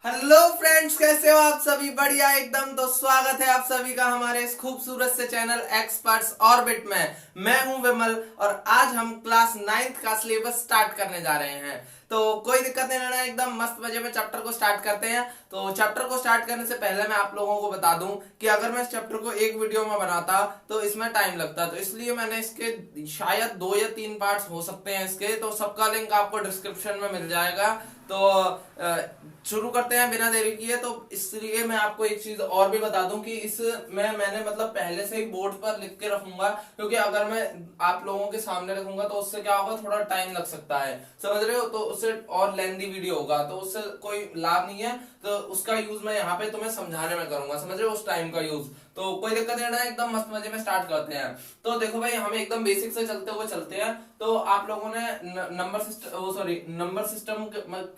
Hello friends, कैसे हो आप सभी? बढ़िया एकदम। तो स्वागत है आप सभी का हमारे इस खूबसूरत से चैनल एक्सपर्ट्स ऑर्बिट में। मैं हूं विमल और आज हम क्लास 9th का सिलेबस स्टार्ट करने जा रहे हैं। तो कोई दिक्कत नहीं लेना, एकदम मस्त मजे में चैप्टर को स्टार्ट करते हैं। तो चैप्टर को स्टार्ट करने से पहले मैं आप लोगों को बता दूं कि अगर मैं इस चैप्टर को एक वीडियो में बनाता तो इसमें टाइम लगता, तो इसलिए मैंने इसके शायद 2 या 3 पार्ट्स हो सकते हैं इसके, तो सबका लिंक आपको डिस्क्रिप्शन में मिल जाएगा। तो शुरू करते हैं बिना देरी किए। तो इसलिए मैं आपको एक चीज और भी बता दूं कि इसमें मैंने मतलब पहले से ही बोर्ड पर लिख के रखूंगा, क्योंकि अगर मैं आप लोगों के सामने रखूंगा तो उससे क्या होगा, थोड़ा टाइम लग सकता है, समझ रहे हो? तो उससे और लेंदी वीडियो होगा, तो उससे कोई लाभ नहीं है। तो उसका यूज मैं यहाँ पे तुम्हें समझाने में करूंगा, समझ रहे हो, उस टाइम का यूज। तो कोई दिक्कत नहीं है, एकदम मस्त मजे में स्टार्ट करते हैं। तो देखो भाई, हम एकदम बेसिक से चलते हुए चलते हैं। तो आप लोगों ने number system, sorry number system,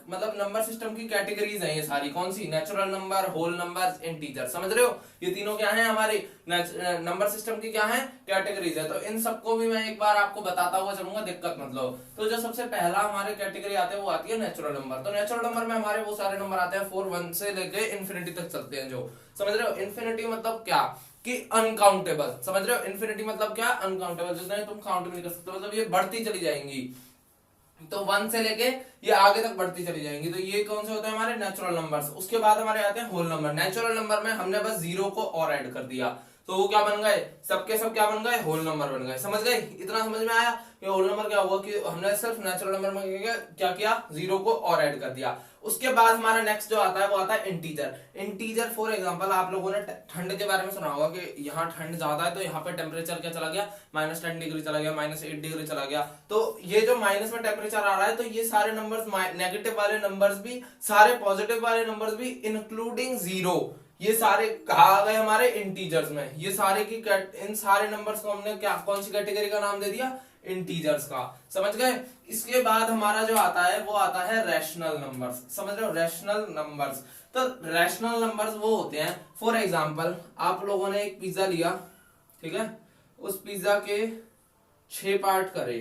मतलब नंबर सिस्टम की कैटेगरीज हैं ये सारी। कौन सी? Natural number, whole number, integer, समझ रहे हो? ये तीनों क्या है हमारी नंबर सिस्टम की क्या है, कैटेगरीज है। तो इन सबको भी मैं एक बार आपको बताता हुआ चलूंगा, दिक्कत मत लो। तो जो सबसे पहला हमारे कैटेगरी आते हैं वो आती है नेचुरल नंबर। तो नेचुरल नंबर में हमारे वो सारे नंबर आते हैं 4 1 से लेके इन्फिनिटी तक चलते हैं, जो समझ रहे हो। इन्फिनिटी मतलब क्या कि अनकाउंटेबल, समझ रहे हो? इन्फिनिटी मतलब क्या? अनकाउंटेबल, जिसमें तुम काउंट नहीं कर सकते, मतलब ये बढ़ती चली जाएंगी। तो 1 से लेके ये आगे तक बढ़ती चली जाएंगी। तो ये कौन से होते हैं हमारे नेचुरल नंबर्स। उसके बाद हमारे आते हैं होल नंबर। नेचुरल नंबर में हमने बस जीरो को और ऐड कर दिया, तो वो क्या बन गए? सबके सब क्या बन गए? होल नंबर बन गए। समझ गए? इतना समझ में आया कि होल नंबर क्या हुआ कि हमने सिर्फ नेचुरल नंबर में क्या किया, जीरो को और ऐड कर दिया। उसके बाद हमारा नेक्स्ट जो आता है वो आता है इंटीजर। इंटीजर फॉर एग्जांपल, आप लोगों ने ठंड के बारे में सुना होगा कि यहाँ ठंड ज्यादा है तो यहाँ पे टेम्परेचर क्या चला गया, -10 डिग्री चला गया, -8 डिग्री चला गया। तो ये जो माइनस में टेम्परेचर आ रहा है, तो ये सारे नंबर्स, नेगेटिव वाले नंबर्स भी, सारे पॉजिटिव वाले नंबर्स भी, इंक्लूडिंग जीरो, ये सारे कहा गए हमारे इंटीजर्स में। ये सारे की इन सारे नंबर्स को हमने क्या, कौन सी कैटेगरी का नाम दे दिया? इंटीजर्स का। समझ गए? इसके बाद हमारा जो आता है वो आता है रैशनल नंबर्स। समझ रहे हो? Rational numbers. तो रैशनल नंबर्स वो होते हैं, फॉर एग्जांपल आप लोगों ने एक पिज्जा लिया, ठीक है, उस पिज्जा के 6 पार्ट करे,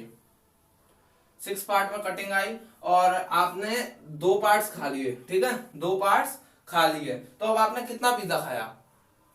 6 पार्ट में कटिंग आई और आपने 2 पार्ट्स खा लिए, ठीक है, 2 पार्ट्स खा लिए। तो अब आपने कितना पिज्जा खाया?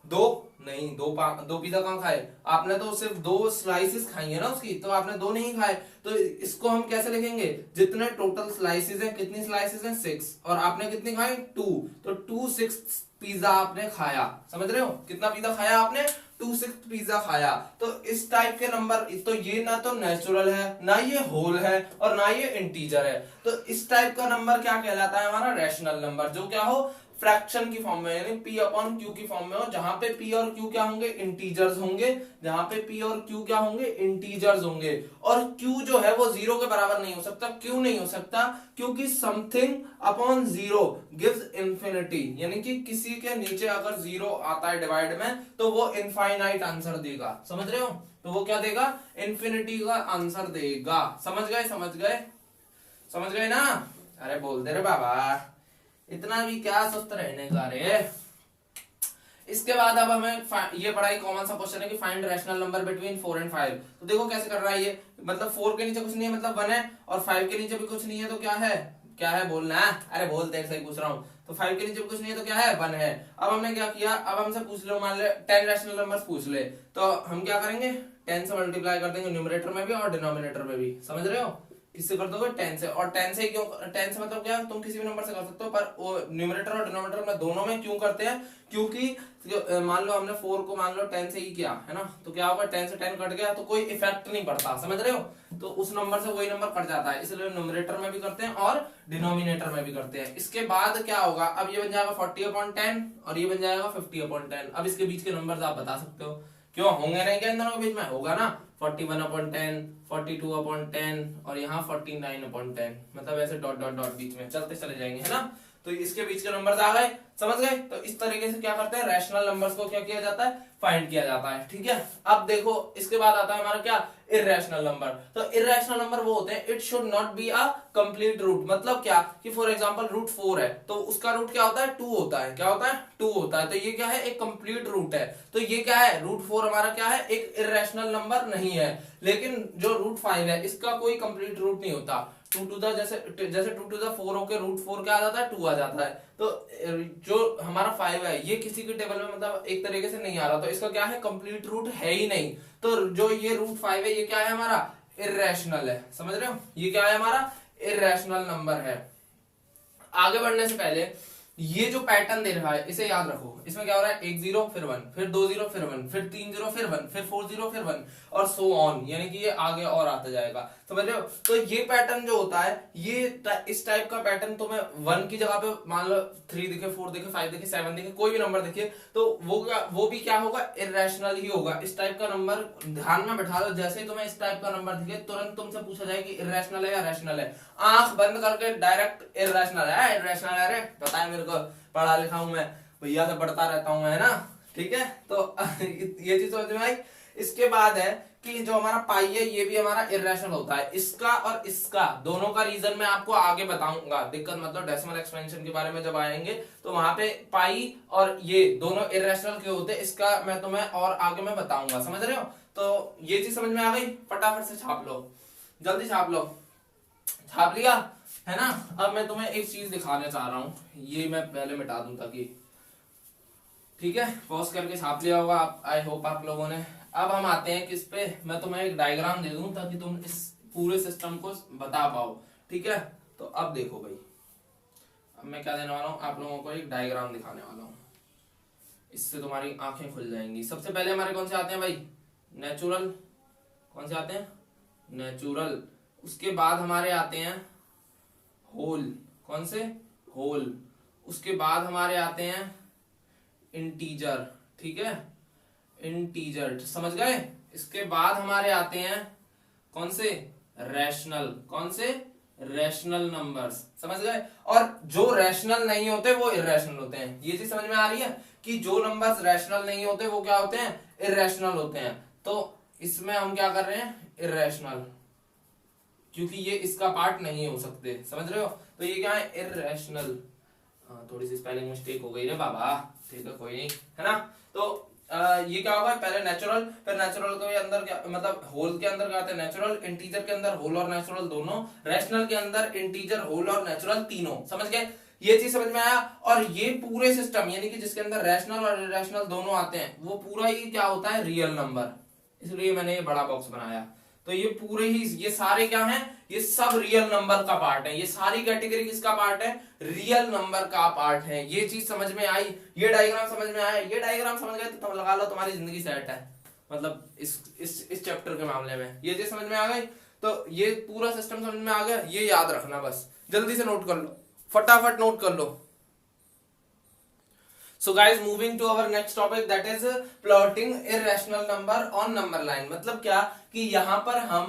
2 नहीं, 2 पिज्जा कहाँ खाए आपने? तो सिर्फ 2 स्लाइसेस खाई है ना उसकी, तो आपने 2 नहीं खाए। तो इसको हम कैसे लिखेंगे? जितने टोटल स्लाइसेस हैं, कितनी स्लाइसेस हैं? 6, और आपने कितनी खाई? 2। तो 2/6 पिज्जा आपने खाया। समझ रहे हो? कितना पिज्जा खाया आपने? 2/6 पिज्जा खाया। तो इस टाइप के नंबर, तो ये ना तो नेचुरल है, ना ये होल है, और ना ये इंटीजर है। तो इस टाइप का नंबर क्या कहलाता है? हमारा रैशनल नंबर, जो क्या हो, फ्रैक्शन की फॉर्म में, यानी p अपॉन q की फॉर्म में हो, जहां पे p और q क्या होंगे? इंटीजर्स होंगे। जहां पे p और q क्या होंगे? इंटीजर्स होंगे। और q जो है वो जीरो के बराबर नहीं हो सकता। क्यों नहीं हो सकता? क्योंकि something upon zero gives infinity, यानी कि किसी के नीचे अगर जीरो आता है डिवाइड में, तो वो इनफाइनाइट आंसर देगा। समझ रहे हो? तो वो क्या देगा? इंफिनिटी का आंसर देगा। समझ गए? समझ गए? समझ गए ना? अरे बोल दे रे बाबा, इतना भी क्या सुस्त रहने का रे। इसके बाद अब हमें ये बड़ा ही कॉमन सा क्वेश्चन है कि find rational number between 4 and 5। तो देखो कैसे कर रहा है ये, मतलब 4 के नीचे कुछ नहीं है, मतलब 1 है, और 5 के नीचे भी कुछ नहीं है, तो क्या है? क्या है बोलना है? अरे बोल, तेरे से ही पूछ रहा हूँ। तो 5 के नीचे भी कुछ नहीं है, तो क्या है? 1 है। अब हमने क्या किया, अब हमसे पूछ लो, मान ले 10 रैशनल नंबर्स पूछ ले, तो हम क्या करेंगे? 10 से मल्टीप्लाई कर देंगे न्यूमरेटर में भी और डिनोमिनेटर में भी। समझ रहे हो? किससे कर दोगे? 10 से। और 10 से क्यों? 10 से मतलब क्या, तुम किसी भी नंबर से कर सकते हो, पर वो न्यूमरेटर और डिनोमिनेटर में दोनों में क्यों करते हैं? क्योंकि मान लो हमने 4 को मान लो 10 से ही किया है ना, तो क्या होगा? 10 से 10 कट गया तो कोई इफेक्ट नहीं पड़ता। समझ रहे हो? तो उस नंबर से वही नंबर कट जाता है, इसलिए न्यूमरेटर में भी करते हैं और डिनोमिनेटर में भी करते हैं। इसके बाद क्या होगा? अब ये बन जाएगा 40/10 और ये बन जाएगा 50/10। अब इसके बीच के नंबर आप बता सकते हो, क्यों होंगे नहीं क्या इन दोनों के बीच में? होगा ना। 41/10, 42/10 और यहाँ 49/10, मतलब ऐसे डॉट डॉट डॉट बीच में चलते चले जाएंगे, है ना। तो इसके बीच के नंबर्स आ गए। समझ गए? तो इस तरीके से क्या करते हैं, रैशनल नंबर्स को क्या किया जाता है? फाइंड किया जाता है। ठीक है। अब देखो इसके बाद आता है हमारा क्या, इर्रेशनल नंबर। तो इर्रेशनल नंबर वो होते हैं, it should not be a complete root. मतलब क्या कि फॉर एग्जांपल रूट 4 है तो उसका रूट क्या होता है? 2 होता है। क्या होता है? 2 होता है। तो ये क्या है? एक कंप्लीट रूट है। तो ये क्या है? रूट 4 हमारा क्या है? एक इर्रेशनल नंबर नहीं है। लेकिन जो रूट 5 है इसका कोई कंप्लीट रूट नहीं होता। 2 टू द जैसे 2 टू द 4 होके रूट 4 क्या आ जाता है? 2 आ जाता है। तो जो हमारा 5 है ये किसी के टेबल में मतलब एक तरीके से नहीं आ रहा, तो इसका क्या है, कंप्लीट रूट है ही नहीं। तो जो ये रूट 5 है ये क्या है हमारा, इर्रेशनल है। समझ रहे हो, ये क्या है हमारा, इर्रेशनल नंबर है। आगे बढ़ने से पहले ये जो पैटर्न दे रहा है इसे याद रखो। इसमें क्या हो रहा है, 1 0 फिर 1, फिर 2 0 फिर 1, फिर 3 0 फिर 1, फिर 4 0 फिर 1 और सो ऑन, यानी कि ये आगे और आता जाएगा। समझ रहे हो, तो ये पैटर्न जो होता है ये इस टाइप का पैटर्न तुम्हें 1 की जगह पे मान लो 3 दिखे, 4 दिखे, 5 दिखे, 7 दिखे, कोई भी नंबर दिखे तो वो भी क्या होगा, इर्रेशनल ही होगा। इस टाइप का नंबर ध्यान में बैठा लो, जैसे ही तुम्हें इस टाइप का नंबर दिखे तुरंत तुमसे पूछा जाए कि इर्रेशनल है या रैशनल है, आंख बंद करके डायरेक्ट इर्रेशनल है, इर्रेशनल है, अरे पता है मेरे को, पढ़ा लिखा हूं मैं, भैया से पढ़ता रहता हूं मैं, है ना। ठीक है, तो ये चीज समझ में आई। इसके बाद है कि जो हमारा पाई है ये भी हमारा इर्रेशनल होता है। इसका और इसका दोनों का रीजन मैं आपको आगे बताऊंगा, दिक्कत मतलब डेसिमल एक्सपेंशन के बारे में जब आएंगे तो वहां पे पाई और ये दोनों इर्रेशनल क्यों होते हैं इसका मैं तुम्हें और आगे मैं बताऊंगा। समझ रहे हो, तो ये चीज समझ में आ गई। फटाफट से छाप लो, जल्दी छाप लो। छाप लिया है ना। अब मैं तुम्हें एक चीज दिखाने चाह रहा हूं, ये मैं पहले मिटा दूं ताकि, ठीक है, पॉज करके छाप लिया होगा आप, आई होप आप लोगों ने। अब हम आते हैं किस पे, मैं तुम्हें एक डायग्राम दे दूं ताकि तुम इस पूरे सिस्टम को बता पाओ। ठीक है, तो अब देखो भाई, अब मैं क्या देने वाला हूं आप लोगों को, एक डायग्राम दिखाने वाला हूं, इससे तुम्हारी आंखें खुल जाएंगी। सबसे पहले हमारे कौन से आते हैं भाई, नेचुरल, कौन से आते हैं, नेचुरल। उसके बाद हमारे आते हैं होल, कौन से, होल। उसके बाद हमारे आते हैं इंटीजर, ठीक है, इंटीजर, समझ गए। इसके बाद हमारे आते हैं कौन से, रैशनल, कौन से, रैशनल नंबर्स, समझ गए। और जो रैशनल नहीं होते वो इर्रेशनल होते हैं। ये चीज समझ में आ रही है कि जो नंबर्स रैशनल नहीं होते वो क्या होते हैं, इर्रेशनल होते हैं। तो इसमें हम क्या कर रहे हैं, इर्रेशनल, क्योंकि ये इसका पार्ट नहीं हो सकते। समझ रहे हो, तो ये क्या है, इर्रेशनल। थोड़ी सी स्पेलिंग मिस्टेक हो गई रे बाबा, ठीक है कोई नहीं, है ना। तो ये क्या होगा, पहले नेचुरल, फिर नेचुरल के अंदर क्या मतलब, होल के अंदर क्या आते हैं, नेचुरल, इंटीजर के अंदर होल और नेचुरल दोनों, रैशनल के अंदर इंटीजर, होल और नेचुरल तीनों। समझ गए, ये चीज समझ में आया। और ये पूरे सिस्टम यानी कि जिसके अंदर रैशनल और इर्रेशनल दोनों आते हैं वो पूरा ही क्या होता है, रियल नंबर, इसलिए मैंने ये बड़ा बॉक्स बनाया। तो ये पूरे ही, ये सारे क्या हैं, ये सब रियल नंबर का पार्ट है। ये सारी कैटेगरी किसका पार्ट है, रियल नंबर का पार्ट है। ये चीज समझ में आई, ये डायग्राम समझ में आया, ये डायग्राम समझ गए तो तुम लगा लो तुम्हारी जिंदगी सेट है, मतलब इस चैप्टर के मामले में ये चीज समझ में आ गई। तो ये पूरा सिस्टम समझ में आ गया, ये याद रखना, बस जल्दी से नोट कर लो, फटाफट नोट कर लो। So guys, moving to our next topic, that is plotting irrational number on number line। मतलब क्या कि यहाँ पर हम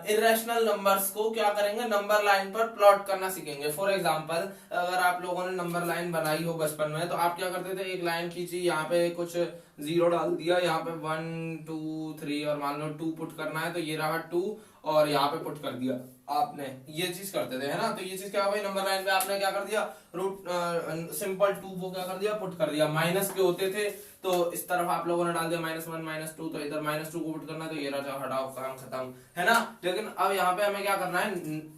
irrational numbers को क्या करेंगे, नंबर लाइन पर प्लॉट करना सीखेंगे। फॉर एग्जांपल, अगर आप लोगों ने नंबर लाइन बनाई हो बचपन में तो आप क्या करते थे, एक लाइन खींची, यहाँ पे कुछ जीरो डाल दिया, यहाँ पे 1 2 3 और मान लो 2 पुट करना है तो ये रहा 2 और यहाँ पे पुट कर दिया आपने, ये चीज करते थे, है ना। तो ये चीज क्या हुई, नंबर लाइन पे आपने क्या कर दिया, रूट सिंपल 2 को क्या कर दिया, पुट कर दिया। माइनस के होते थे तो इस तरफ आप लोगों ने डाल दिया -1 -2, तो इधर -2 को पुट करना तो ये रहा, हटाओ, काम खत्म, है ना। लेकिन अब यहाँ पे हमें क्या करना है,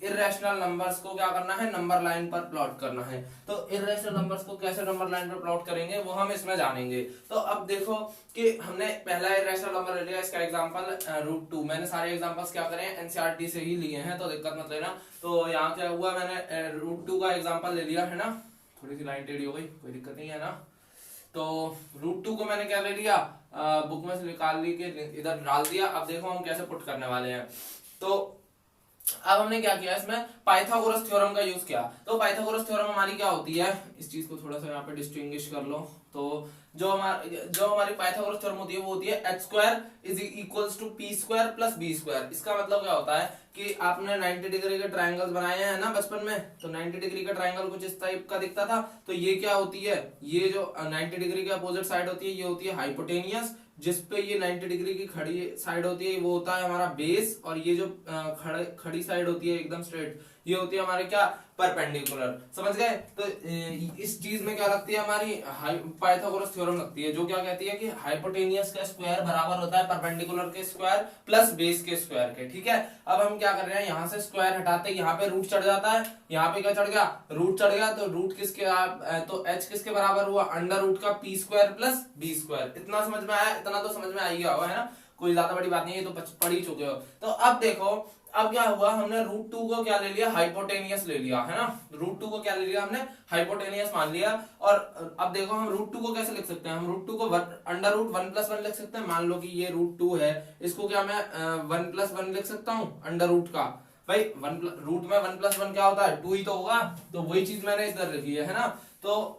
इर्रेशनल नंबर्स को क्या करना है, नंबर लाइन पर प्लॉट करना है। तो इर्रेशनल नंबर्स को कैसे नंबर लाइन पर प्लॉट करेंगे वो हम इसमें जानेंगे। तो अब देखो कि हमने पहला इर्रेशनल नंबर ले लिया, इसका एग्जांपल √2। मैंने सारे एग्जांपल्स क्या करे हैं, एनसीईआरटी से ही लिए हैं, तो दिक्कत मत लेना। तो यहाँ क्या हुआ, मैंने √2 का एग्जांपल ले लिया, है ना। थोड़ी सी लाइन टेढ़ी हो गई, कोई दिक्कत नहीं है ना। तो √2 को मैंने क्या ले लिया, बुक में से निकाल ली के इधर डाल दिया। अब देखो हम कैसे पुट करने वाले हैं। तो अब हमने क्या किया, इसमें पाइथागोरस थ्योरम का यूज किया। तो पाइथागोरस थ्योरम हमारी क्या होती है, इस चीज को थोड़ा सा यहाँ पे डिस्टिंग्विश कर लो। तो जो हमारी पाइथागोरस थ्योरम होती है वो होती है h² = p² + b²। इसका मतलब क्या होता है कि आपने 90 डिग्री के ट्रायंगल्स बनाए हैं ना बचपन में, तो 90 डिग्री का ट्रायंगल कुछ इस टाइप का दिखता था। तो ये क्या होती है, ये जो 90 डिग्री के अपोजिट साइड होती है ये होती है हाइपोटेनियस, जिसपे ये 90 डिग्री की खड़ी साइड होती है वो होता है हमारा बेस, और ये जो खड़ी साइड होती है एकदम स्ट्रेट ये होती है हमारे क्या, परपेंडिकुलर। समझ गए? तो इस चीज में क्या लगती है हमारी, पाइथागोरस थ्योरम लगती है, जो क्या कहती है कि हाइपोटेनियस का स्क्वायर बराबर होता है परपेंडिकुलर के स्क्वायर प्लस बेस के स्क्वायर के। ठीक है, अब हम क्या कर रहे हैं, यहाँ से स्क्वायर हटाते, यहाँ पे रूट चढ़ जाता है, यहाँ पे क्या चढ़ गया, रूट चढ़ गया, तो रूट किसके तो h किसके बराबर हुआ, अंडर रूट का p square plus b square. इतना समझ में आया? इतना तो समझ में आ ही गया होगा, है ना, कोई ज्यादा बड़ी बात नहीं है, ये तो पढ़ ही चुके हो। तो अब देखो, अब क्या हुआ, हमने रूट टू को क्या ले लिया, हाइपोटेनियस ले लिया, है ना, रूट टू को क्या ले लिया हमने, हाइपोटेनियस मान लिया। और अब देखो हम रूट टू को कैसे लिख सकते हैं, हम रूट टू को अंडर रूट 1+1 लिख सकते हैं। मान लो कि ये रूट टू है, इसको क्या मैं 1+1 लिख सकता हूँ अंडर रूट का। भाई रूट में 1+1 क्या होता है, 2 ही तो होगा, तो वही चीज मैंने इधर लिखी है ना। तो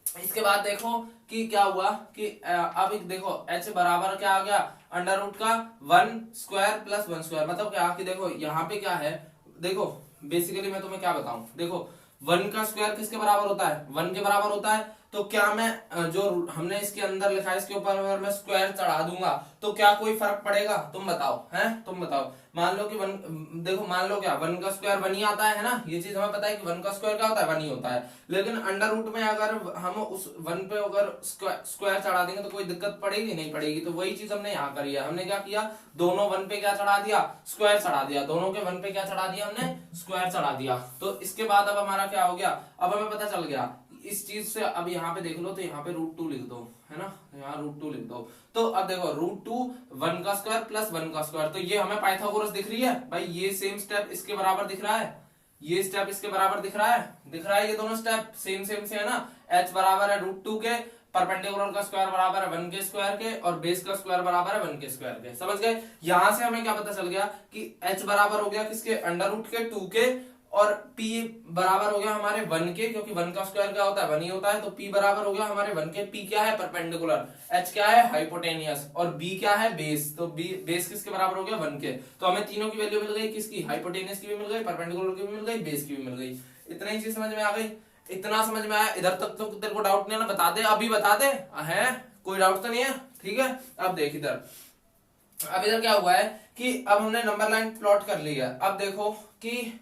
इसके बाद देखो कि क्या हुआ कि अब एक देखो h बराबर क्या आ गया, अंडर रूट का 1 स्क्वायर प्लस 1 स्क्वायर। मतलब क्या कि देखो यहाँ पे क्या है, देखो बेसिकली मैं तुम्हें क्या बताऊं, देखो 1 का स्क्वायर किसके बराबर होता है, 1 के बराबर होता है। तो क्या मैं जो हमने इसके अंदर लिखा है इसके ऊपर अगर मैं स्क्वायर चढ़ा दूंगा तो क्या कोई फर्क पड़ेगा, तुम बताओ, हैं तुम बताओ। मान लो कि 1, देखो मान लो क्या 1 का स्क्वायर 1 ही आता है ना, ये चीज हमें पता है कि 1 का स्क्वायर क्या होता है, 1 ही होता है। लेकिन अंडर रूट में अगर हम उस 1 पे अगर स्क्वायर चढ़ा देंगे तो कोई दिक्कत पड़ेगी, नहीं पड़ेगी। तो वही चीज हमने यहाँ करी है, हमने क्या किया, दोनों 1 पे क्या चढ़ा दिया, स्क्वायर चढ़ा दिया, दोनों के 1 पे क्या चढ़ा दिया हमने, स्क्वायर चढ़ा दिया। तो इसके बाद अब हमारा क्या हो गया, अब हमें पता चल गया इस चीज से। अब यहाँ पे देख लो, तो यहाँ पे रूट 2 लिख दो, है ना, यहाँ रूट 2 लिख दो। तो अब देखो रूट 2 1 का स्क्वायर प्लस 1 का स्क्वायर, तो ये हमें पाइथागोरस दिख रही है भाई, ये सेम स्टेप इसके बराबर दिख रहा है, ये स्टेप इसके बराबर दिख रहा है, दिख रहा है, ये दोनों स्टेप सेम सेम से है ना। h बराबर है रूट 2 के, परपेंडिकुलर का स्क्वायर बराबर है 1 के स्क्वायर के, और बेस का स्क्वायर बराबर है 1 के स्क्वायर के। समझ गए? यहां से हमें क्या पता चल गया कि h बराबर हो गया किसके, अंडर रूट के 2 के, और p बराबर हो गया हमारे 1 के, क्योंकि 1 का स्क्वायर क्या होता है, 1 ही होता है। तो p बराबर हो गया हमारे 1 के, p क्या है, परपेंडिकुलर, h क्या है, हाइपोटेनियस, और b क्या है, बेस। तो बेस किसके बराबर हो गया, 1 के। तो हमें तीनों की वैल्यू मिल गई, किसकी, हाइपोटेनियस की भी मिल गई, परपेंडिकुलर की भी मिल गई, बेस की भी मिल गई। इतना ही चीज समझ में आ गई, इतना समझ में आया? इधर तक तो तेरे को डाउट नहीं है ना, बता दे, अभी बता दे, है कोई डाउट तो नहीं है? ठीक है, अब देख इधर, अब इधर क्या हुआ है कि अब हमने नंबर लाइन प्लॉट कर ली है। अब देखो कि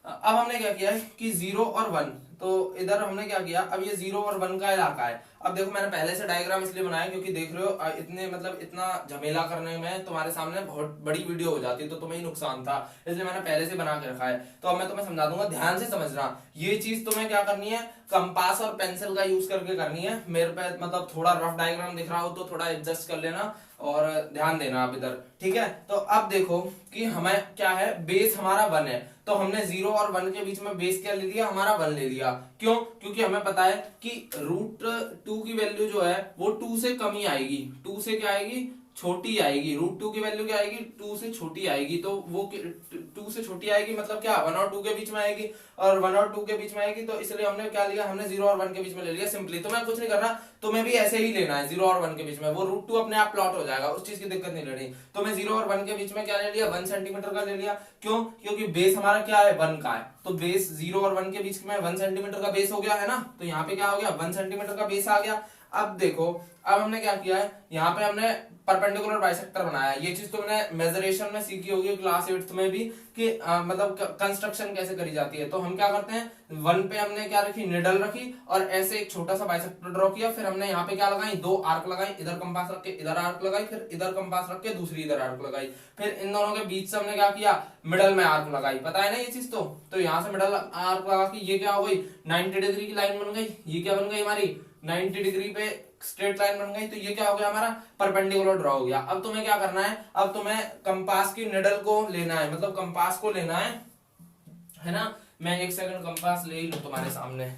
अब हमने क्या किया है कि 0 और 1, तो इधर हमने क्या किया, अब ये 0 और 1 का इलाका है। अब देखो मैंने पहले से डायग्राम इसलिए बनाया क्योंकि देख रहे हो इतने मतलब इतना झमेला करने में तुम्हारे सामने बहुत बड़ी वीडियो हो जाती तो तुम्हें ही नुकसान था, इसलिए मैंने पहले से बना के रखा है। तो अब मैं तुम्हें समझा दूंगा, ध्यान से समझना। ये चीज तुम्हें क्या करनी है, कंपास और पेंसिल का यूज करके करनी है। मेरे पे मतलब थोड़ा रफ डायग्राम दिख रहा हो तो थोड़ा एडजस्ट कर लेना और ध्यान देना आप इधर, ठीक है। तो अब देखो कि हमें क्या है, बेस हमारा 1 है, तो हमने 0 और 1 के बीच में बेस क्या ले लिया, हमारा 1 ले लिया। क्यों? क्योंकि हमें पता है कि रूट 2 की वैल्यू जो है वो 2 से कम ही आएगी, 2 से क्या आएगी, छोटी आएगी। रूट 2 की वैल्यू क्या आएगी, 2 से छोटी आएगी। तो वो 2 से छोटी आएगी मतलब क्या, 1 और 2 के बीच में आएगी, और 1 और 2 के बीच में आएगी। तो इसलिए हमने क्या लिया, हमने 0 और 1 के बीच में ले लिया सिंपली। तो मैं कुछ नहीं करना, तुम्हें भी ऐसे ही लेना है 0 और 1 के बीच में, वो रूट 2 अपने आप प्लॉट हो जाएगा, उस चीज की दिक्कत नहीं लेनी। तो मैं 0 और 1 के बीच में क्या ले लिया, 1 सेंटीमीटर का ले लिया। क्यों? क्योंकि बेस हमारा क्या है, 1 का है। तो बेस 0 और 1 के बीच में 1 सेंटीमीटर का बेस हो गया है ना, तो यहाँ पे क्या हो गया, 1 सेंटीमीटर का बेस आ गया। अब देखो, अब हमने क्या किया है, यहाँ पे हमने परपेंडिकुलर बाइसेक्टर बनाया। ये चीज तुमने मेजरेशन में सीखी होगी क्लास 8th में भी कि मतलब कंस्ट्रक्शन कैसे करी जाती है। तो हम क्या करते हैं, 1 पे हमने क्या रखी, निडल रखी, और ऐसे एक छोटा सा बाइसेक्टर ड्रॉ किया। फिर हमने यहाँ पे क्या लगाई, 2 आर्क लगाई, इधर कंपास रख के इधर आर्क लगाई, फिर इधर कंपास रख के दूसरी इधर आर्क लगाई। फिर इन दोनों के बीच से हमने क्या किया, मिडल में आर्क लगाई। पता है ना ये चीज? तो यहाँ से मिडल आर्क लगा के ये क्या हो गई, 90 डिग्री की लाइन बन गई। ये क्या बन गई हमारी, 90 डिग्री पे स्ट्रेट लाइन बन गई। तो ये क्या हो गया, हमारा परपेंडिकुलर ड्रॉ हो गया। अब तुम्हें क्या करना है, अब तुम्हें कंपास की निडल को लेना है, मतलब कंपास को लेना है ना। मैं एक सेकंड कंपास ले ही लूं तुम्हारे सामने।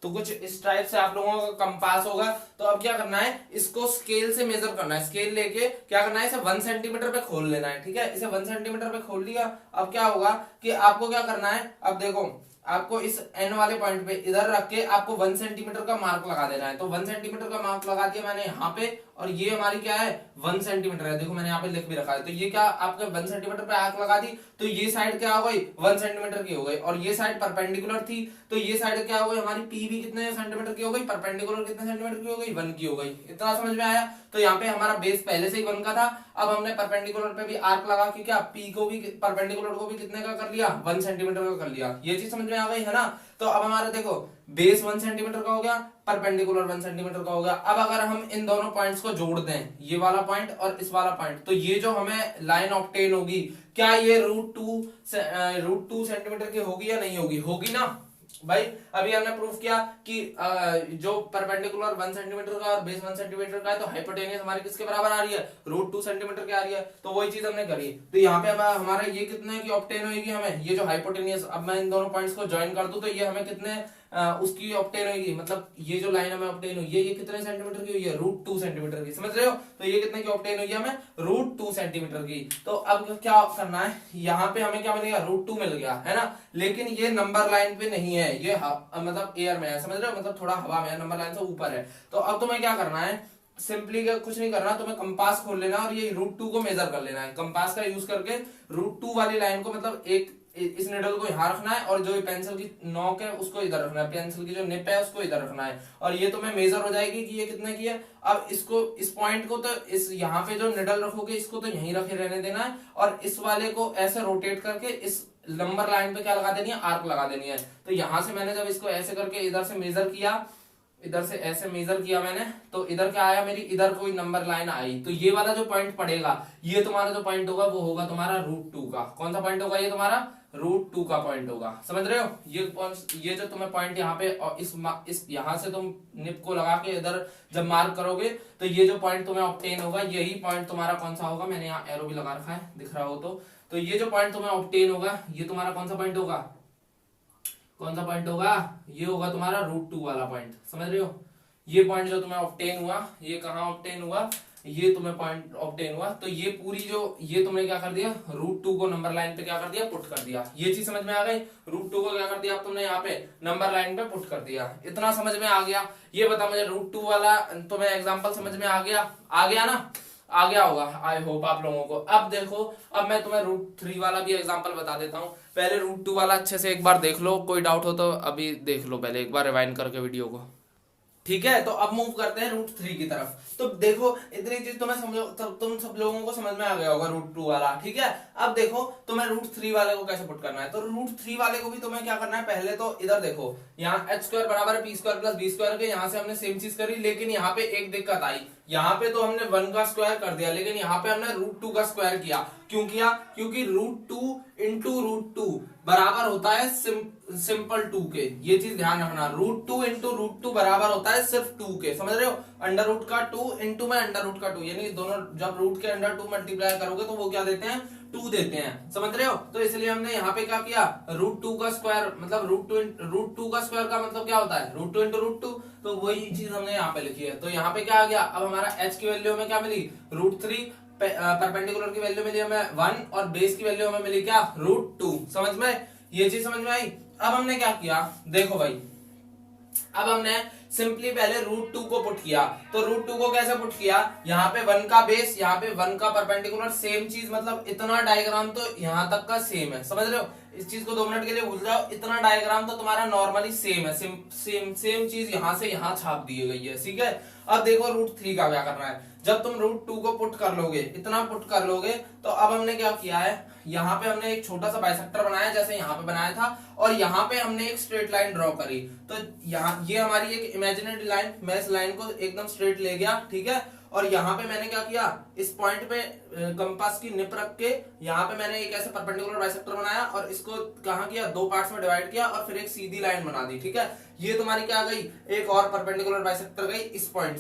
तो कुछ इस टाइप से आप लोगों का कंपास होगा। तो अब क्या करना है, इसको स्केल से मेजर करना है। स्केल लेके क्या करना है, इसे 1 सेंटीमीटर पे खोल लेना है, ठीक है। इसे 1 सेंटीमीटर पे खोल लिया। अब क्या होगा कि आपको क्या करना है, अब देखो आपको इस एन वाले पॉइंट पे इधर रख के आपको 1 सेंटीमीटर का मार्क लगा देना है। तो 1 सेंटीमीटर का मार्क लगा दिया मैंने यहाँ पे, और ये हमारी क्या है 1 सेंटीमीटर है। देखो मैंने यहाँ पे लिख भी रखा है। तो ये क्या आपके 1 सेंटीमीटर पे आर्क लगा दी, तो ये साइड क्या हो गई 1 सेंटीमीटर की हो गई, और ये साइड परपेंडिकुलर थी तो ये साइड क्या हो गई हमारी पी भी कितने सेंटीमीटर की हो गई, परपेंडिकुलर कितने सेंटीमीटर की हो गई 1 की हो गई। इतना समझ में आया। तो यहाँ पे हमारा बेस पहले से ही 1 का था, अब हमने परपेंडिकुलर पे भी आर्क लगा के क्या पी को भी परपेंडिकुलर को भी कितने का कर लिया 1 सेंटीमीटर का कर लिया। ये चीज समझ में आ गई है ना। तो अब हमारा देखो बेस 1 सेंटीमीटर का हो गया, परपेंडिकुलर 1 सेंटीमीटर का हो गया। अब अगर हम इन दोनों पॉइंट्स को जोड़ दें, ये वाला पॉइंट और इस वाला पॉइंट, तो ये जो हमें लाइन ऑब्टेन होगी क्या ये √2 सेंटीमीटर की होगी या नहीं होगी, होगी ना भाई। अभी हमने प्रूफ किया कि जो परपेंडिकुलर 1 सेंटीमीटर का और बेस 1 सेंटीमीटर का है, तो हाइपोटेनियस हमारी किसके बराबर आ रही है √2 सेंटीमीटर की आ रही है। तो वही चीज हमने करी। तो यहाँ पे अब हमारा ये कितने की ऑब्टेन होगी हमें, ये जो हाइपोटेनियस, अब मैं इन दोनों पॉइंट्स को ज्वाइन कर दूं तो ये हमें कितने उसकी ऑब्टेन होगी, मतलब ये जो लाइन हमें ऑब्टेन हुई है ये कितने सेंटीमीटर की हुई है √2 सेंटीमीटर की, समझ रहे हो। तो ये कितने की ऑब्टेन हुई है हमें √2 सेंटीमीटर की। तो अब क्या करना है, यहाँ पे हमें क्या मिलेगा √2 मिल गया है ना, लेकिन ये नंबर लाइन पे नहीं है, ये मतलब एयर में है, समझ रहे हो, मतलब थोड़ा हवा में है, नंबर लाइन से ऊपर है। तो अब तुम्हें क्या करना है, सिंपली कुछ नहीं करना, तुम्हें कंपास खोल लेना और ये √2 को मेजर कर लेना है। कंपास का यूज करके √2 वाली लाइन को, मतलब एक इस निडल को यहाँ रखना है और जो पेंसिल की नोक है उसको इधर रखना है, पेंसिल की जो निप है उसको इधर रखना है, और ये तुम्हें मेजर हो जाएगी कि ये कितने की है। अब इसको, इस पॉइंट को, तो इस यहाँ पे जो निडल रखोगे इसको तो यहीं रखे रहने देना है, और इस वाले को ऐसे रोटेट करके इस नंबर लाइन पे क्या लगा देनी है आर्क लगा देनी है। तो यहां से मैंने जब इसको ऐसे करके इधर से मेजर किया, इधर से ऐसे मेजर किया मैंने, तो इधर क्या आया मेरी, इधर कोई नंबर लाइन आई, तो ये वाला जो पॉइंट पड़ेगा, ये तुम्हारा जो पॉइंट होगा वो होगा तुम्हारा √2 का। कौन सा पॉइंट होगा, ये तुम्हारा √2 का पॉइंट होगा, समझ रहे हो। ये जो तुम्हें पॉइंट यहाँ पे और इस यहाँ से तुम निप को लगा के इधर जब मार्क करोगे तो ये जो पॉइंट तुम्हें ऑब्टेन होगा, यही पॉइंट तुम्हारा कौन सा होगा, मैंने यहाँ एरो भी लगा रखा है, दिख रहा हो तो ये जो पॉइंट तुम्हें ऑब्टेन होगा ये तुम्हारा कौन सा पॉइंट होगा, कौन सा पॉइंट होगा, ये होगा तुम्हारा √2 वाला पॉइंट, समझ रहे हो। ये पॉइंट जो तुम्हें ऑब्टेन हुआ, ये कहाँ ऑब्टेन हुआ, ये तुम्हें पॉइंट ऑब्टेन हुआ, तो ये पूरी जो ये तुमने क्या कर दिया √2 को नंबर लाइन पे क्या कर दिया पुट कर दिया। ये चीज समझ में आ गई, √2 को क्या कर दिया तुमने यहाँ पे नंबर लाइन पे पुट कर दिया। इतना समझ में आ गया। ये बता मुझे √2 वाला तुम्हें एग्जांपल समझ में आ गया ना, आ गया होगा आई होप आप लोगों को। अब देखो, अब मैं तुम्हें √3 वाला भी एग्जांपल बता देता हूँ। पहले √2 वाला अच्छे से एक बार देख लो, कोई डाउट हो तो अभी देख लो, पहले एक बार रिवाइंड करके वीडियो को, ठीक है। तो अब मूव करते हैं √3 की तरफ। तो देखो इतनी चीज तुम्हें समझो, तुम सब लोगों को समझ में आ गया होगा √2 वाला, ठीक है। अब देखो तुम्हें √3 वाले को कैसे पुट करना है। तो √3 वाले को भी तुम्हें क्या करना है, पहले तो इधर देखो, यहाँ h² बराबर है p² + b² के, यहाँ से हमने सेम चीज करी, लेकिन यहाँ पे एक दिक्कत आई। यहाँ पे तो हमने 1 का स्क्वायर कर दिया, लेकिन यहाँ पे हमने √2 का स्क्वायर किया। क्यों किया, क्योंकि √2 × √2 बराबर होता है सिंपल 2 के। ये चीज ध्यान रखना, √2 × √2 बराबर होता है सिर्फ 2 के, समझ रहे हो। √2 का 2 × में √2 का 2, यानी दोनों जब रूट के अंडर 2 मल्टीप्लाई करोगे तो वो क्या देते हैं 2 देते हैं, समझ रहे हो। तो इसलिए हमने यहाँ पे क्या किया, √2 का स्क्वायर, मतलब √2 का स्क्वायर का मतलब क्या होता है √2 × √2, तो वही चीज हमने यहाँ पे लिखी है। तो यहाँ पे क्या आ गया, अब हमारा h की वैल्यू हमें क्या मिली √3, परपेंडिकुलर की वैल्यू मिली हमें 1 और बेस की वैल्यू हमें मिली क्या √2, समझ में, ये चीज समझ में आई। अब हमने क्या किया, देखो भाई, अब हमने सिंपली पहले √2 को पुट किया। तो √2 को कैसे पुट किया, यहाँ पे 1 का बेस, यहाँ पे 1 का परपेंडिकुलर, सेम चीज, मतलब इतना डायग्राम तो यहाँ तक का सेम है, समझ रहे हो। इस चीज को 2 मिनट के लिए भूल जाओ, इतना डायग्राम तो तुम्हारा नॉर्मली सेम है, सेम चीज यहाँ से यहाँ छाप दी गई है, ठीक है। अब देखो √3 का क्या करना है, जब तुम √2 को पुट कर लोगे, इतना पुट कर लोगे, तो अब हमने क्या किया है, यहाँ पे हमने एक छोटा सा बाइसेक्टर बनाया जैसे यहाँ पे बनाया था, और यहाँ पे हमने एक स्ट्रेट लाइन ड्रॉ करी। तो यहाँ ये हमारी एक इमेजिनरी लाइन, मैं इस लाइन को एकदम स्ट्रेट ले गया, ठीक है। और यहाँ पे मैंने क्या किया, इस पॉइंट पे कंपास की निप रख के यहाँ पे मैंने एक ऐसे परपेंडिकुलर बाइसेक्टर बनाया और इसको कहाँ किया, 2 पार्ट्स में डिवाइड किया और फिर एक सीधी लाइन बना दी, ठीक है। ये तुम्हारी क्या गई, एक और परपेंडिकुलर बाइसेक्टर गई इस पॉइंट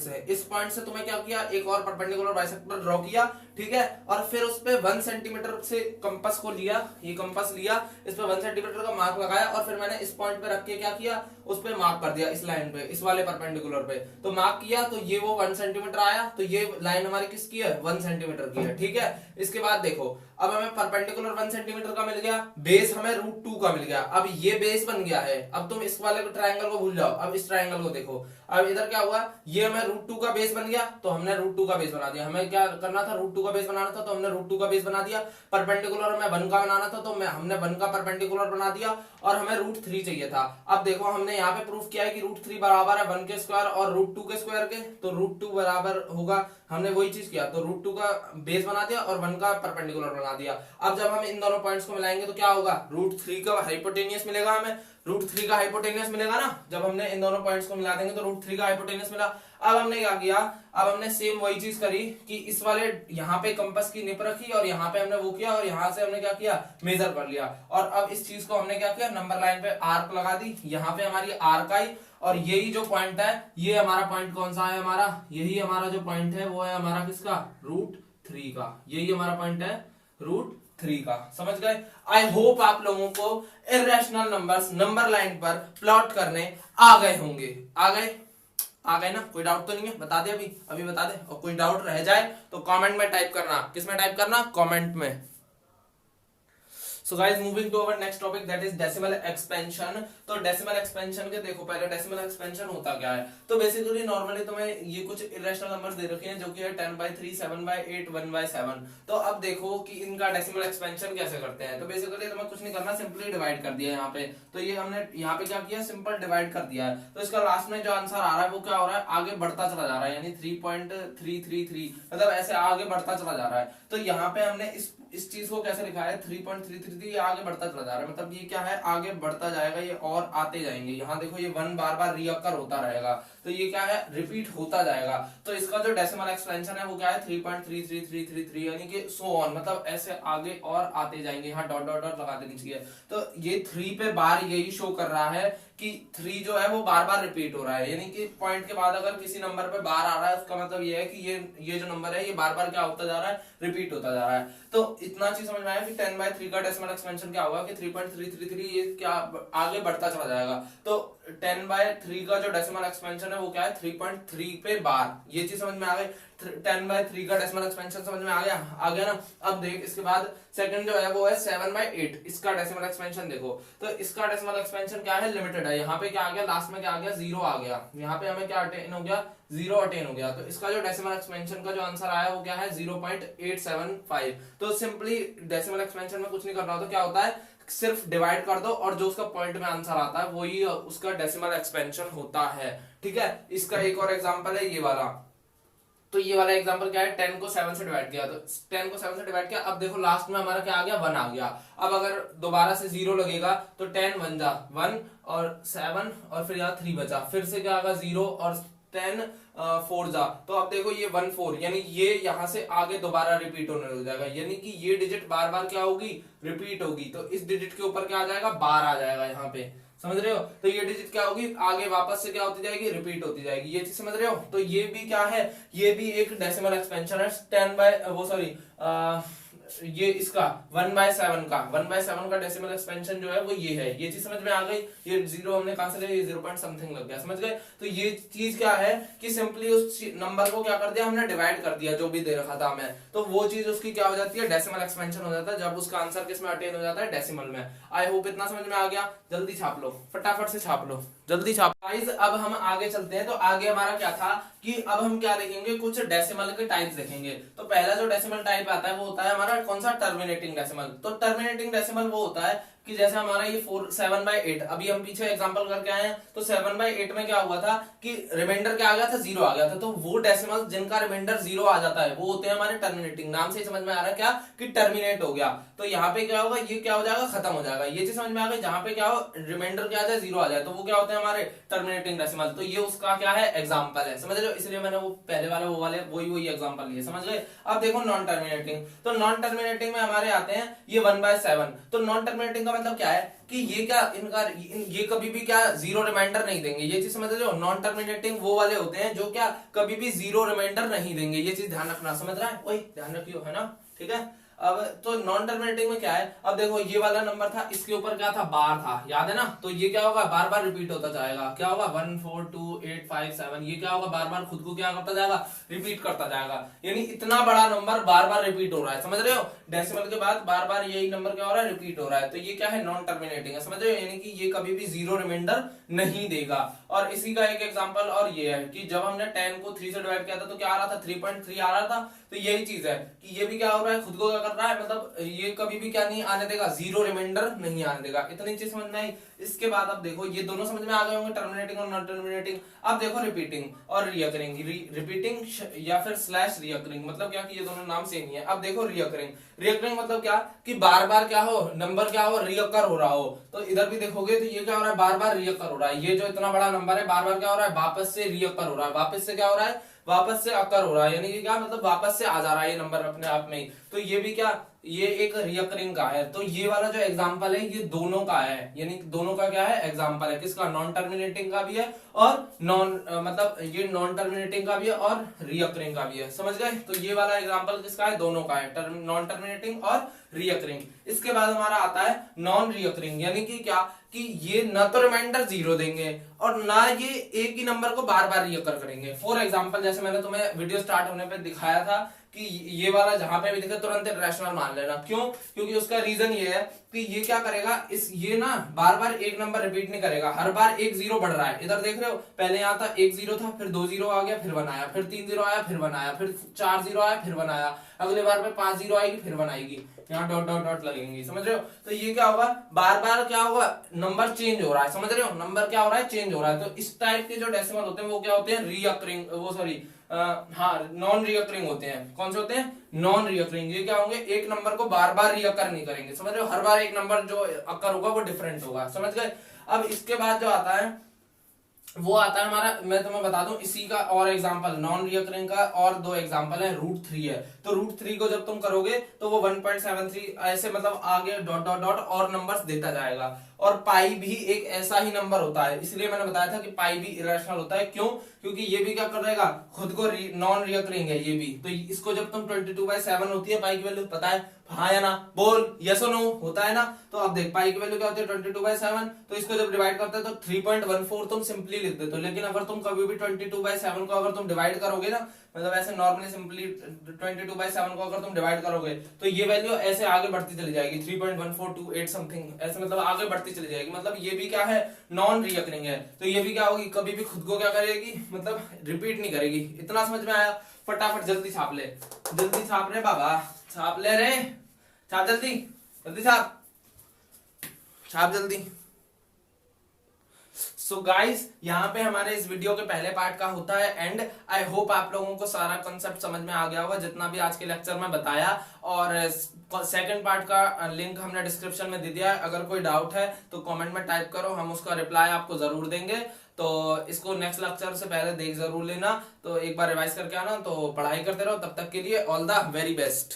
से तुम्हें क्या किया, एक और परपेंडिकुलर बाइसेक्टर ड्रॉ किया, ठीक है। और फिर उस पे 1 सेंटीमीटर से कंपास को लिया, ये कंपास लिया, इस पे 1 सेंटीमीटर का मार्क लगाया और फिर मैंने इस पॉइंट पे रख के क्या किया, उस पे मार्क कर दिया, इस लाइन पे, इस वाले परपेंडिकुलर पे। तो मार्क किया तो ये वो 1 सेंटीमीटर आया, तो तो ये लाइन हमारी किसकी है, 1 सेंटीमीटर की है, ठीक है। इसके बाद देखो अब हमें परपेंडिकुलर 1 सेंटीमीटर का मिल गया, बेस हमें √2 का मिल गया। अब ये बेस बन गया है, अब तुम इस वाले ट्रायंगल को भूल जाओ, अब इस ट्रायंगल को देखो। अब इधर क्या हुआ, ये हमें √2 का बेस बन गया, तो हमने √2 का बेस बना दिया। हमें क्या करना था, √2 का बेस बनाना था, तो हमने √2 का बेस बना दिया। परपेंडिकुलर हमें 1 का बनाना था, तो हमने 1 का परपेंडिकुलर बना दिया, और हमें √3 चाहिए था। अब देखो हमने यहाँ पे प्रूफ किया है कि √3 बराबर है 1 के स्क्वायर और √2 के स्क्वायर के, तो √2 बराबर होगा, हमने वही चीज किया, तो √2 का बेस बना दिया और 1 का परपेंडिकुलर बना दिया। अब जब हम इन दोनों पॉइंट्स को मिलाएंगे तो क्या होगा, √3 का हाइपोटेनियस मिलेगा, हमें √3 का हाइपोटेनियस मिलेगा ना। जब हमने इन दोनों पॉइंट्स को मिला देंगे तो √3 का हाइपोटेनियस मिला। अब हमने क्या किया, अब हमने सेम वही चीज करी कि इस वाले यहाँ पे कंपास की निप रखी और यहाँ पे हमने वो किया, और यहाँ से हमने क्या किया, मेजर कर लिया। और अब इस चीज को हमने क्या किया, नंबर लाइन पे आर्क लगा दी, यहाँ पे हमारी आर्क आई, और यही जो पॉइंट है, ये हमारा पॉइंट कौन सा है, हमारा यही हमारा जो पॉइंट है वो है हमारा किसका, √3 का। यही हमारा पॉइंट है √3 का, समझ गए। आई होप आप लोगों को इर्रेशनल नंबर्स नंबर लाइन पर प्लॉट करने आ गए होंगे। आ गए ना, कोई डाउट तो नहीं है, बता दे अभी बता दे, और कोई डाउट रह जाए तो कमेंट में टाइप करना। किसमें टाइप करना, कमेंट में। So guys moving to our next topic that is decimal expansion. तो डेसिमल एक्सपेंशन के देखो, पहले डेसिमल एक्सपेंशन होता क्या है। तो बेसिकली नॉर्मली तुम्हें ये कुछ इरेशनल नंबर्स दे रखे हैं जो कि है 10/3, 7/8, 1/7। तो अब देखो कि इनका डेसिमल एक्सपेंशन कैसे करते हैं। तो बेसिकली तुम्हें कुछ नहीं करना, सिंपली डिवाइड कर दिया यहाँ पे। तो ये हमने यहाँ पे क्या किया, सिंपल डिवाइड कर दिया है। तो इसका लास्ट में जो आंसर आ रहा है वो क्या हो रहा है, आगे बढ़ता चला जा रहा है, यानी 3.333, मतलब ऐसे आगे बढ़ता चला जा रहा है। तो यहाँ पे हमने इस चीज को कैसे लिखा है, 3.333, ये आगे बढ़ता चला जा रहा है, मतलब ये क्या है, आगे बढ़ता जाएगा, ये और आते जाएंगे। यहाँ देखो ये 1 बार बार रिअकर होता रहेगा, तो ये क्या है, रिपीट होता जाएगा। तो इसका जो डेसिमल एक्सपेंशन है वो क्या है, 3.33333, यानी कि सो ऑन, मतलब ऐसे आगे और आते जाएंगे। यहाँ डॉट डॉट डॉट लगा देनी चाहिए। तो ये 3 पे बार यही शो कर रहा है कि 3 जो है वो बार बार रिपीट हो रहा है, यानी कि पॉइंट के बाद अगर किसी नंबर पे बार आ रहा है उसका मतलब ये है कि ये जो नंबर है ये बार बार क्या होता जा रहा है, रिपीट होता जा रहा है। तो इतना चीज समझ में आया कि 10/3 का डेसिमल एक्सपेंशन क्या होगा कि 3.333, ये क्या आगे बढ़ता चला जाएगा। तो 10/3 का जो डेसिमल एक्सपेंशन है वो क्या है, 3.3 पे बार। ये चीज समझ में आ गई। 10/3 का डेसिमल एक्सपेंशन समझ में आ गया ना। अब देख इसके बाद सेकंड जो है वो है 7/8, इसका डेसिमल एक्सपेंशन देखो। तो इसका डेसिमल एक्सपेंशन क्या है, लिमिटेड है। यहाँ पे क्या आ गया, लास्ट में क्या आ गया, 0 आ गया। यहाँ पे हमें क्या अटेन हो गया, 0 अटेन हो गया। तो इसका जो डेसिमल एक्सपेंशन का जो आंसर आया वो क्या है, 0.875। तो सिंपली डेसिमल एक्सपेंशन में कुछ नहीं करना होता, क्या होता है, सिर्फ डिवाइड कर दो और जो उसका पॉइंट में आंसर आता है वही उसका डेसिमल एक्सपेंशन होता है, ठीक है। इसका एक और एग्जांपल है ये वाला। तो ये वाला एग्जांपल क्या है, 10 को 7 से डिवाइड किया, तो 10 को 7 से डिवाइड किया। अब देखो लास्ट में हमारा क्या आ गया, 1 आ गया। अब अगर दोबारा से 0 लगेगा तो 10 1 जा 1 और 7 और फिर यहाँ 3 बचा, फिर से क्या आगा 0 और 10 4 जा। तो अब देखो ये 1 4, यानी ये यहाँ से आगे दोबारा रिपीट होने लग जाएगा, यानी कि ये डिजिट बार बार क्या होगी, रिपीट होगी। तो इस डिजिट के ऊपर क्या आ जाएगा, बार आ जाएगा यहाँ पे, समझ रहे हो। तो ये डिजिट क्या होगी, आगे वापस से क्या होती जाएगी, रिपीट होती जाएगी। ये चीज समझ रहे हो। तो ये भी क्या है, ये भी एक डेसिमल एक्सपेंशन है। 10 ये इसका 1/7 का 1/7 का डेसिमल एक्सपेंशन जो है वो ये है। ये चीज समझ में आ गई। ये 0 हमने कहां से लिया, ये 0 पॉइंट समथिंग लग गया, समझ गए। तो ये चीज क्या है कि सिंपली उस नंबर को क्या कर दिया हमने, डिवाइड कर दिया जो भी दे रखा था हमें। तो वो चीज उसकी क्या हो जाती है, डेसिमल एक्सपेंशन हो जाता है, जब उसका आंसर किसमें अटेन हो जाता है, डेसिमल में। आई होप इतना समझ में आ गया। जल्दी छाप लो, फटाफट से छाप लो, जल्दी छाप। गाइस अब हम आगे चलते हैं। तो आगे हमारा क्या था कि अब हम क्या देखेंगे, कुछ डेसिमल के टाइप्स देखेंगे। तो पहला जो डेसिमल टाइप आता है वो होता है हमारा कौन सा, टर्मिनेटिंग डेसिमल। तो टर्मिनेटिंग डेसिमल वो होता है कि जैसे हमारा ये 7/8, अभी हम पीछे एग्जांपल करके आए हैं। तो 7/8 में क्या हुआ था कि रिमाइंडर क्या आ गया था, 0 आ गया था। तो वो डेसिमल जिनका रिमाइंडर 0 आ जाता है वो होते हैं हमारे टर्मिनेटिंग। नाम से समझ में आ रहा है क्या कि टर्मिनेट हो गया। तो यहाँ पे क्या होगा, ये क्या हो जाएगा, खत्म हो जाएगा। ये चीज समझ में आ गई। जहां पे क्या हो, रिमाइंडर क्या आ जाए, 0 आ जाए, तो वो क्या होते हैं हमारे टर्मिनेटिंग डेसिमल। तो ये उसका क्या है, एग्जाम्पल है, समझ रहे हो। इसलिए मैंने वो पहले वाले वो वाले वही एग्जाम्पल लिए, समझ गए। अब देखो नॉन टर्मिनेटिंग। तो नॉन टर्मिनेटिंग में हमारे आते हैं ये 1/7। तो नॉन टर्मिनेटिंग का मतलब क्या है कि ये क्या ये कभी भी क्या 0 रिमाइंडर नहीं देंगे। ये चीज समझ रहे हो। नॉन टर्मिनेटिंग वो वाले होते हैं जो क्या कभी भी 0 रिमाइंडर नहीं देंगे। ये चीज ध्यान रखना, समझ रहा है, वही ध्यान रखियो, है ना, ठीक है। अब तो नॉन टर्मिनेटिंग में क्या है, अब देखो ये वाला नंबर था, इसके ऊपर क्या था, बार था, याद है ना, तो ये क्या होगा, बार बार रिपीट होता जाएगा, क्या होगा 1 4 2 8 5 7, ये क्या होगा, बार बार खुद को क्या करता जाएगा, रिपीट करता जाएगा। यानी इतना बड़ा नंबर बार बार रिपीट हो रहा है, समझ रहे हो, डेसिमल के बाद बार बार यही नंबर क्या हो रहा है, रिपीट हो रहा है, तो ये क्या है, नॉन टर्मिनेटिंग है, समझ रहे हो, यानी कि ये कभी भी जीरो रिमाइंडर नहीं देगा। और इसी का एक एग्जांपल और ये है कि जब हमने 10 को 3 से डिवाइड किया था तो क्या आ रहा था, 3.3 आ रहा था, तो यही चीज है कि ये भी क्या हो रहा है, खुद को क्या कर रहा है, मतलब ये कभी भी क्या नहीं आने देगा, जीरो रिमाइंडर नहीं आने देगा। इतनी चीज समझ में आई। इसके बाद अब देखो ये दोनों समझ में आ गए होंगे, टर्मिनेटिंग और नॉन टर्मिनेटिंग। अब देखो रिपीटिंग और रिकरिंग, रिपीटिंग या फिर स्लैश रिकरिंग, मतलब क्या कि ये दोनों नाम सेम ही है। अब देखो रिकरिंग मतलब क्या कि बार बार क्या हो, नंबर क्या हो, रियकर हो रहा हो। तो इधर भी देखोगे तो ये क्या हो रहा है, बार बार रियकर हो रहा है, ये जो इतना बड़ा नंबर है बार बार क्या हो रहा है, वापस से रियकर हो रहा है, वापस से क्या हो रहा है, वापस से अकर हो रहा है, यानी कि क्या मतलब वापस से आ जा रहा है ये नंबर अपने आप में ही। तो ये भी क्या, ये एक रिकरिंग का है। तो ये वाला जो एग्जांपल है ये दोनों का है, यानी दोनों का क्या है, एग्जांपल है, किसका, नॉन टर्मिनेटिंग का भी है और मतलब ये नॉन टर्मिनेटिंग का भी है और रिकरिंग का भी है, समझ गए। तो ये वाला एग्जांपल किसका है, दोनों का है, नॉन टर्मिनेटिंग और रिकरिंग। इसके बाद हमारा आता है नॉन रिकरिंग, यानी कि क्या कि ये न तो रिमाइंडर जीरो देंगे और ना ये एक ही नंबर को बार बार रिकर करेंगे। फॉर एग्जांपल जैसे मैंने तुम्हें वीडियो स्टार्ट होने पे दिखाया था कि ये वाला जहां पे भी दिखे तुरंत इरेशनल मान लेना। क्यों, क्योंकि उसका रीजन ये है कि ये क्या करेगा, ये ना बार बार एक नंबर रिपीट नहीं करेगा, हर बार एक जीरो बढ़ रहा है। इधर देख रहे हो, पहले यहाँ था एक जीरो था, फिर 2 जीरो आ गया, फिर 1 आया, फिर 3 जीरो आया, फिर 1 आया, फिर 4 जीरो आया, फिर 1 आया, अगले बार में 5 जीरो आएगी, फिर 1 आएगी, यहाँ डॉट डॉट डॉट लगेंगी, समझ रहे हो। तो ये क्या होगा, बार बार क्या होगा, नंबर चेंज हो रहा है, समझ रहे हो, नंबर क्या हो रहा है, चेंज हो रहा है। तो इस टाइप के जो डेसिमल होते हैं वो क्या होते हैं, रिकरिंग, वो सॉरी हाँ नॉन रिकरिंग होते हैं। कौन से होते हैं, नॉन रिकरिंग। ये क्या होंगे, एक नंबर को बार बार रिकर नहीं करेंगे, समझ रहे हो, हर बार एक नंबर जो अकर होगा वो डिफरेंट होगा, समझ गए। अब इसके बाद जो आता है वो आता है हमारा, मैं तुम्हें बता दूं इसी का और एग्जांपल, नॉन रिकरिंग का और 2 एग्जांपल है। √3 है, तो √3 को जब तुम करोगे तो वो 1.73 ऐसे मतलब आगे डॉट डॉट डॉट और नंबर्स देता जाएगा। और पाई भी एक ऐसा ही नंबर होता है, इसलिए मैंने बताया था कि पाई भी इरेशनल होता है। क्यों, क्योंकि ये भी क्या कर देगा, खुद को नॉन रिकरिंग है ये भी। तो इसको जब तुम 22/7 होती है पाई की वैल्यू, पता है हाँ या ना, बोल यस और नो, होता है ना। तो अब देख पाई की वैल्यू क्या होती है 22/7, तो इसको जब डिवाइड करते हैं तो 3.14 तुम सिंपली लिख देते हो। लेकिन अगर तुम कभी भी 22/7 को अगर तुम डिवाइड करोगे ना, मतलब ऐसे नॉर्मली सिंपली 22/7 को अगर तुम डिवाइड करोगे तो ये वैल्यू ऐसे आगे बढ़ती चली जाएगी, 3.1428 समथिंग ऐसे, मतलब आगे बढ़ती चली जाएगी। मतलब ये भी क्या है, नॉन रिकरिंग है। तो ये भी क्या होगी, कभी भी खुद को क्या करेगी, मतलब रिपीट नहीं करेगी। इतना समझ में आया। फटाफट जल्दी छाप ले, जल्दी छाप रे बाबा, छाप ले रे, छाप जल्दी, जल्दी छाप, छाप जल्दी। सो गाइस, यहाँ पे हमारे इस वीडियो के पहले पार्ट का होता है एंड। आई होप आप लोगों को सारा कंसेप्ट समझ में आ गया होगा जितना भी आज के लेक्चर में बताया। और सेकंड पार्ट का लिंक हमने डिस्क्रिप्शन में दे दिया है, अगर कोई डाउट है तो कमेंट में टाइप करो, हम उसका रिप्लाई आपको जरूर देंगे। तो इसको नेक्स्ट लेक्चर से पहले देख जरूर लेना, तो एक बार रिवाइज करके आना, तो पढ़ाई करते रहो। तब तक के लिए ऑल द वेरी बेस्ट।